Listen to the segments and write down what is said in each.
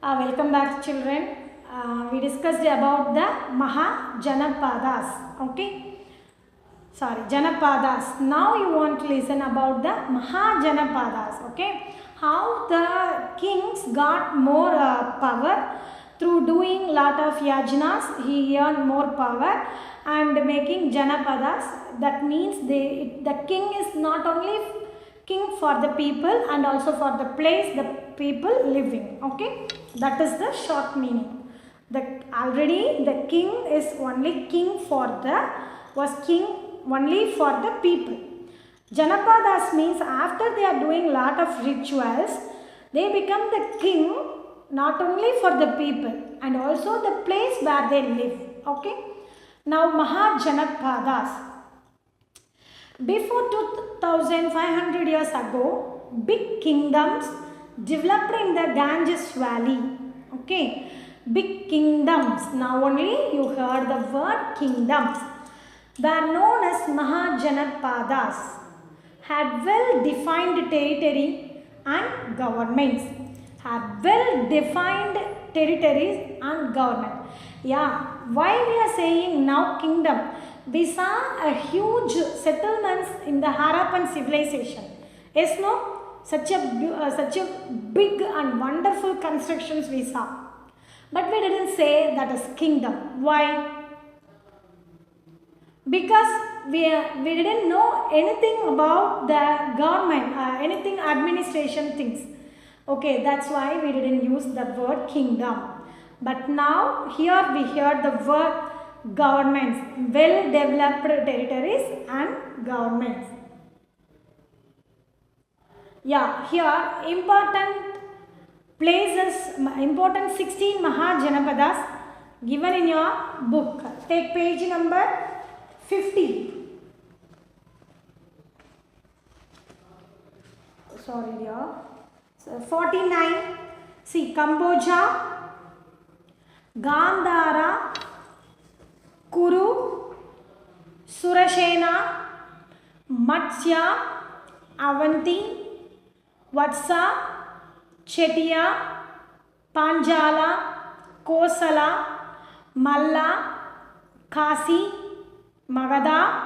Welcome back, children. We discussed about the Mahajanapadas. Okay, sorry, Janapadas. Now you want to listen about the Mahajanapadas. Okay, how the kings got more power through doing lot of yajnas. He earned more power and making Janapadas. That means the king is not only king for the people and also for the place the people living. Okay, that is the short meaning. Already the king is only king for only for the people. Janapadas means after they are doing lot of rituals, they become the king not only for the people and also the place where they live. Okay, now Mahajanapadas. Before 2500 years ago, big kingdoms developed in the Ganges Valley. Okay, big kingdoms. Now only you heard the word kingdoms. They are known as Mahajanapadas. Had well-defined territory and governments. Had well-defined territories and government. Yeah, why we are saying now kingdom? We saw a huge settlements in the Harappan civilization. Yes, no? Such a big and wonderful constructions we saw. But we didn't say that is kingdom. Why? Because we didn't know anything about the government, anything administration things. Okay, that's why we didn't use the word kingdom. But now here we hear the word governments, well-developed territories and governments. Yeah, here important places, important 16 Mahajanapadas given in your book. Take page number 50. Sorry, dear. So 49. See, Cambodia, Gandhara, Kuru, Surashena, Matsya, Avanti, Vatsa, Chetiya, Panjala, Kosala, Malla, Kasi, Magadha,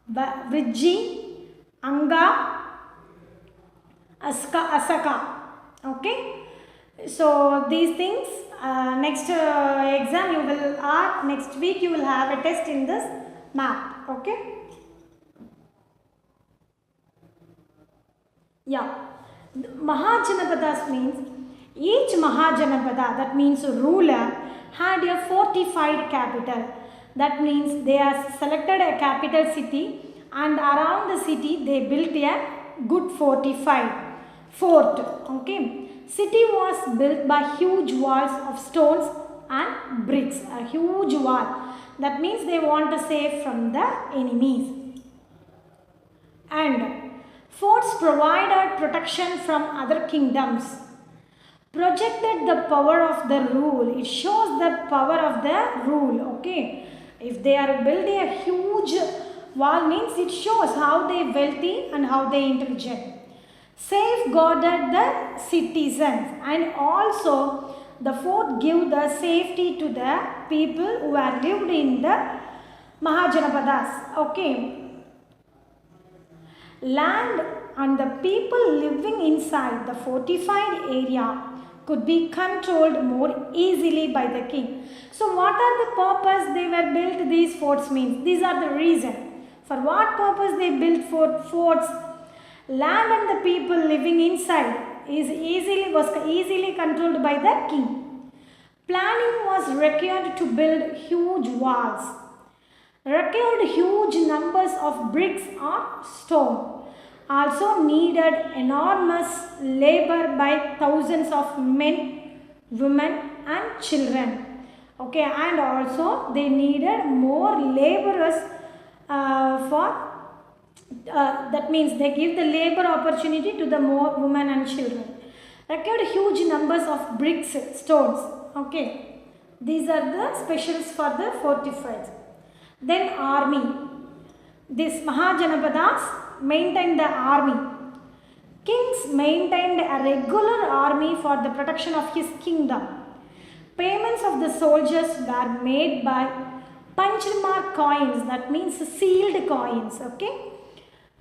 Vrijji, Anga, Asaka. Okay. So these things, next exam you will next week you will have a test in this map. Okay. Yeah. Mahajanapadas means each Mahajanapada, that means ruler, had a fortified capital. That means they are selected a capital city and around the city they built a good fortified fort. Okay. City was built by huge walls of stones and bricks. A huge wall. That means they want to save from the enemies. And forts provided protection from other kingdoms. Projected the power of the rule. It shows the power of the rule. Okay. If they are building a huge wall means it shows how they wealthy and how they intelligent. Safeguarded the citizens and also the fort give the safety to the people who are lived in the Mahajanapadas. Okay. Land and the people living inside the fortified area could be controlled more easily by the king. So what are the purpose they were built these forts means? These are the reason. For what purpose they built forts? Land and the people living inside was easily controlled by the king. Planning was required to build huge walls. Required huge numbers of bricks or stone. Also needed enormous labor by thousands of men, women and children. Okay, and also they needed more laborers that means they give the labor opportunity to the more women and children. Required huge numbers of bricks, stones. Okay, these are the specials for the fortified. Then army. This Mahajanapadas maintained the army. Kings maintained a regular army for the protection of his kingdom. Payments of the soldiers were made by punched mark coins, that means sealed coins. Okay,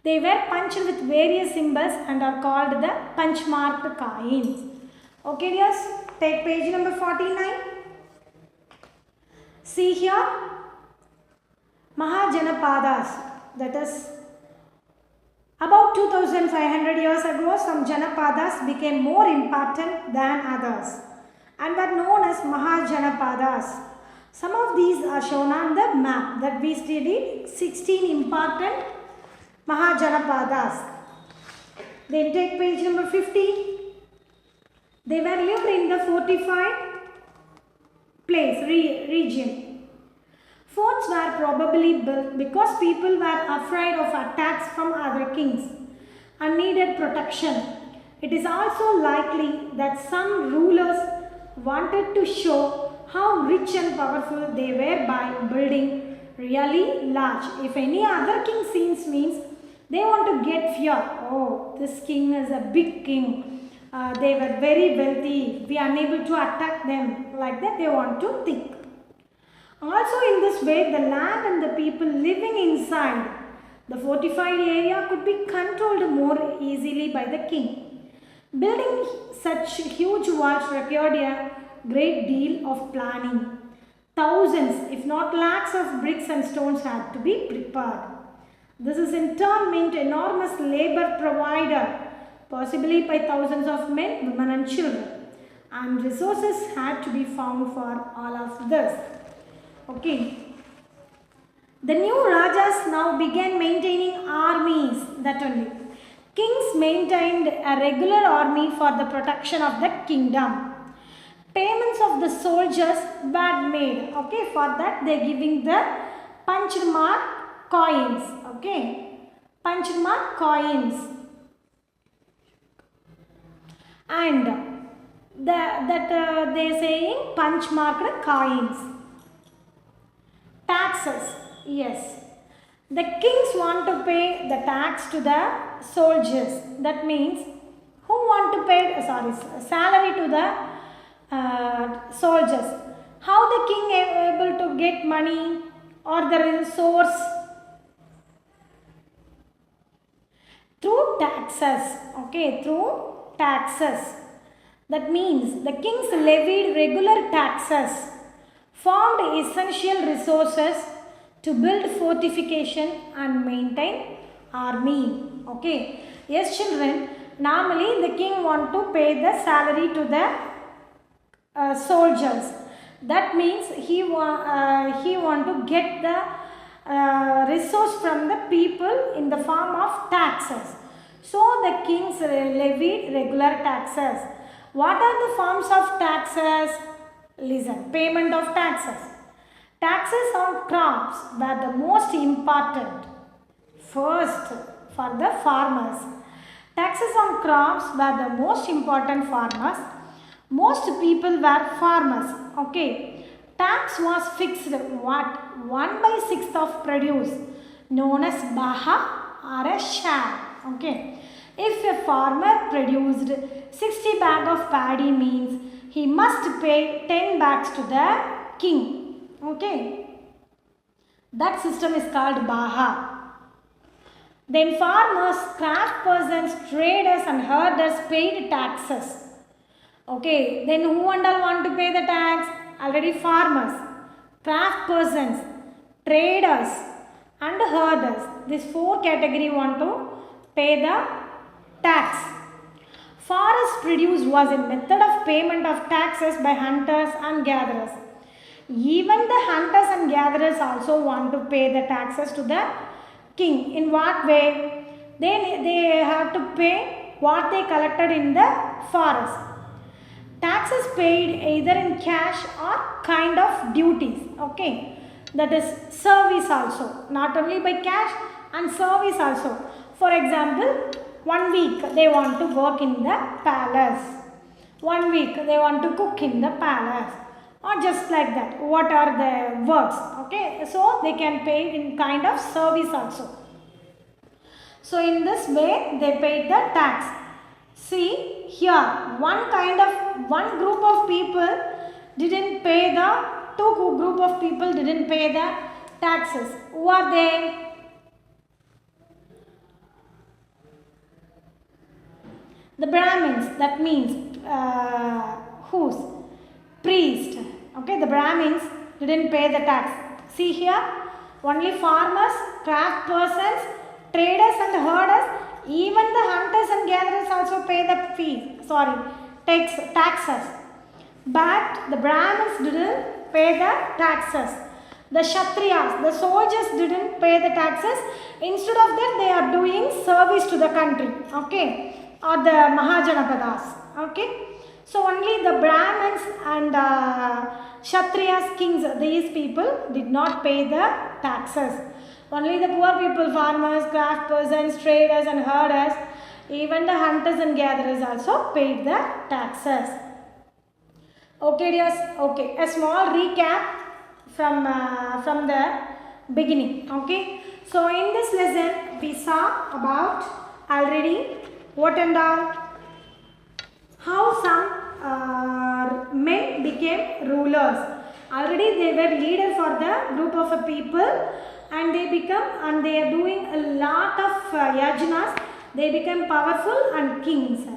they were punched with various symbols and are called the punch marked coins. Okay, dears, take page number 49. See here, Mahajanapadas, that is about 2500 years ago, some Janapadas became more important than others and were known as Mahajanapadas. Some of these are shown on the map that we studied 16 important Mahajanapadas. Then take page number 50. They were lived in the fortified region. Forts were probably built because people were afraid of attacks from other kings and needed protection. It is also likely that some rulers wanted to show how rich and powerful they were by building really large. If any other king scenes means they want to get fear. Oh, this king is a big king. They were very wealthy. We are unable to attack them. Like that they want to think. Also in this way, the land and the people living inside the fortified area could be controlled more easily by the king. Building such huge walls required a great deal of planning. Thousands, if not lakhs of bricks and stones had to be prepared. This is in turn meant enormous labor provided, possibly by thousands of men, women and children. And resources had to be found for all of this. Okay. The new Rajas now began maintaining armies, that only. Kings maintained a regular army for the protection of the kingdom. Payments of the soldiers were made. Okay, for that they are giving the punch mark coins. Okay, punch mark coins. And they are saying punch marked coins. Taxes, yes. The kings want to pay the tax to the soldiers. That means who want to pay salary to the soldiers. How the king able to get money or the resource? Through taxes. Okay, through taxes. That means the kings levied regular taxes, formed essential resources to build fortification and maintain army. Okay. Yes, children, normally the king want to pay the salary to the soldiers. That means he want to get the resource from the people in the form of taxes. So the kings levied regular taxes. What are the forms of taxes? Listen, payment of taxes. Taxes on crops were the most important. First, for the farmers. Taxes on crops were the most important farmers. Most people were farmers. Okay. Tax was fixed what? 1/6 of produce, known as baha or a share. Okay. If a farmer produced 60 bags of paddy, means he must pay 10 bags to the king. Okay. That system is called baha. Then farmers, craft persons, traders and herders paid taxes. Okay. Then who and all want to pay the tax? Already farmers, craft persons, traders and herders. These four category want to pay the tax. Forest produce was a method of payment of taxes by hunters and gatherers. Even the hunters and gatherers also want to pay the taxes to the king. In what way? They have to pay what they collected in the forest. Taxes paid either in cash or kind of duties. Okay. That is service also. Not only by cash and service also. For example, 1 week they want to work in the palace. 1 week they want to cook in the palace. Or just like that. What are the works? Okay. So they can pay in kind of service also. So in this way they paid the tax. See here, one group of people didn't pay two group of people didn't pay the taxes. Who are they? The Brahmins, that means whose? Priest. Okay, the Brahmins didn't pay the tax. See here, only farmers, craft persons, traders and herders, even the hunters and gatherers also pay the fees. Taxes. But the Brahmins didn't pay the taxes. The Kshatriyas, the soldiers didn't pay the taxes. Instead of that, they are doing service to the country. Okay. Or the Mahajanapadas. Okay. So only the Brahmins and Kshatriyas, kings, these people did not pay the taxes. Only the poor people, farmers, craft persons, traders and herders, even the hunters and gatherers also paid the taxes. Okay dears, okay, a small recap from the beginning. Okay, so in this lesson we saw about already what and all, how some men became rulers. Already they were leader for the group of a people, and they are doing a lot of yajnas. They become powerful and kings.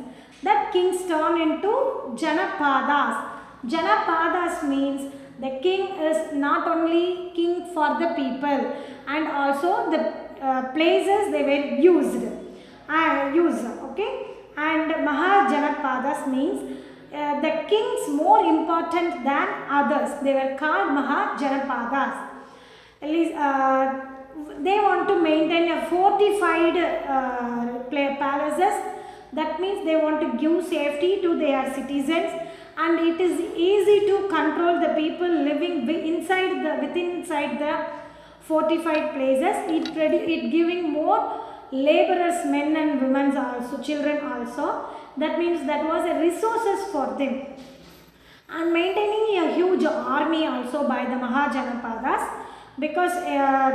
That kings turn into Janapadas. Janapadas means the king is not only king for the people, and also the places they were used. Okay, and Mahajanapadas means the kings more important than others. They were called Mahajanapadas. At least they want to maintain a fortified palaces. That means they want to give safety to their citizens, and it is easy to control the people living within the fortified places. It giving more laborers, men and women also, children also. That means that was a resources for them, and maintaining a huge army also by the Mahajanapadas, because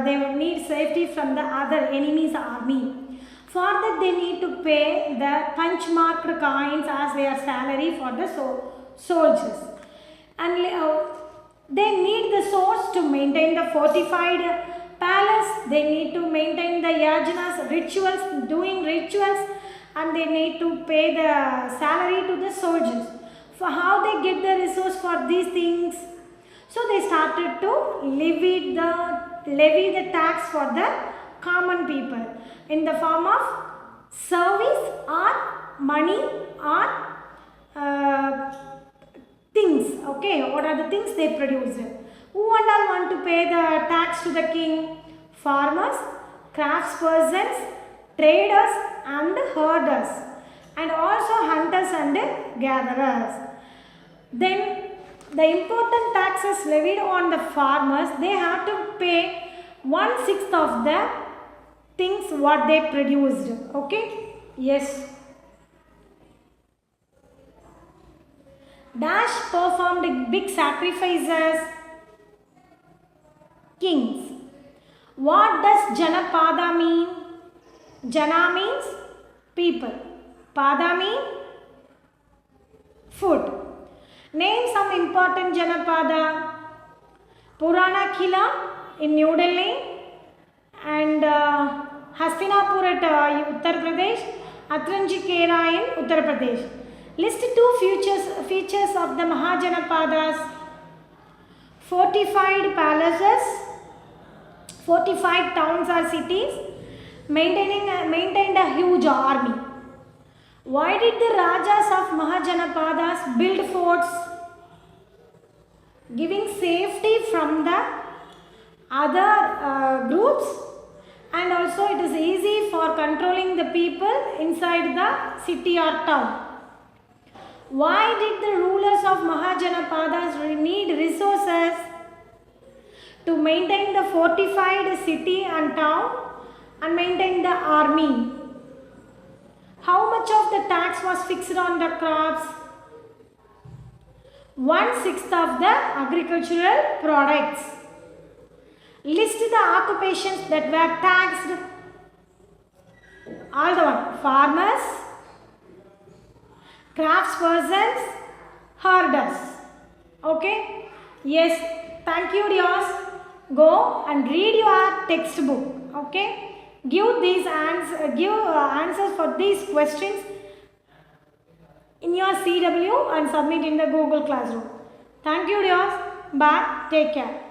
they need safety from the other enemy's army. For that they need to pay the punch marked coins as their salary for the soldiers, and they need the swords to maintain the fortified palace. They need to maintain the yajnas, rituals, doing rituals, and they need to pay the salary to the soldiers. For how they get the resource for these things? So they started to levy the tax for the common people in the form of service or money or things. Okay, what are the things they produce? Who and all want to pay the tax to the king? Farmers, craftspersons, traders and herders, and also hunters and gatherers. Then the important taxes levied on the farmers, they have to pay 1/6 of the things what they produced. Okay, yes. Dash performed big sacrifices. Kings. What does Janapada mean? Jana means people. Pada means food. Name some important Janapada. Purana Khila in New Delhi, and Hastinapur at Uttar Pradesh, Atranji Kera in Uttar Pradesh. List two features of the Mahajanapadas. Fortified palaces, fortified towns or cities, maintained a huge army. Why did the Rajas of Mahajanapadas build forts? Giving safety from the other groups, and also it is easy for controlling the people inside the city or town. Why did the rulers of Mahajanapadas need resources to maintain the fortified city and town and maintain the army? How much of the tax was fixed on the crops? 1/6 of the agricultural products. List the occupations that were taxed. All the one: farmers, Craftspersons, herders. Okay? Yes, thank you dears. Go and read your textbook. Okay? Give these answers for these questions in your CW and submit in the Google Classroom. Thank you dears. Bye. Take care.